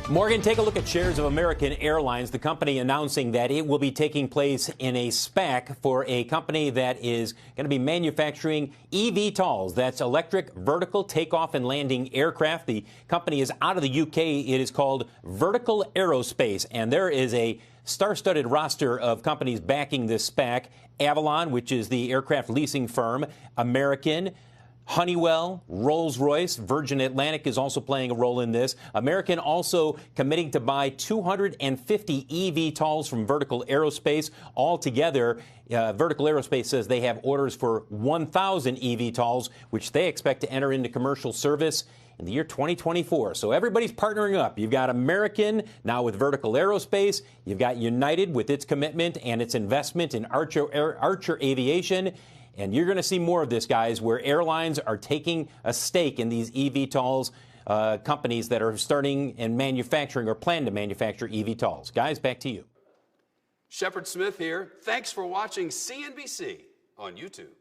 Morgan, take a look at shares of American Airlines, the company announcing that it will be taking place in a SPAC for a company that is going to be manufacturing eVTOLs. That's electric vertical takeoff and landing aircraft. The company is out of the UK. It is called Vertical Aerospace, and there is a star-studded roster of companies backing this SPAC. Avalon, which is the aircraft leasing firm, American, Honeywell, Rolls-Royce, Virgin Atlantic is also playing a role in this. American also committing to buy 250 eVTOLs from Vertical Aerospace. Altogether, Vertical Aerospace says they have orders for 1,000 eVTOLs, which they expect to enter into commercial service in the year 2024. So everybody's partnering up. You've got American now with Vertical Aerospace. You've got United with its commitment and its investment in Archer Aviation. And you're going to see more of this, guys, where airlines are taking a stake in these eVTOLs, companies that are starting and manufacturing or plan to manufacture eVTOLs. Guys, back to you. Shepard Smith here. Thanks for watching CNBC on YouTube.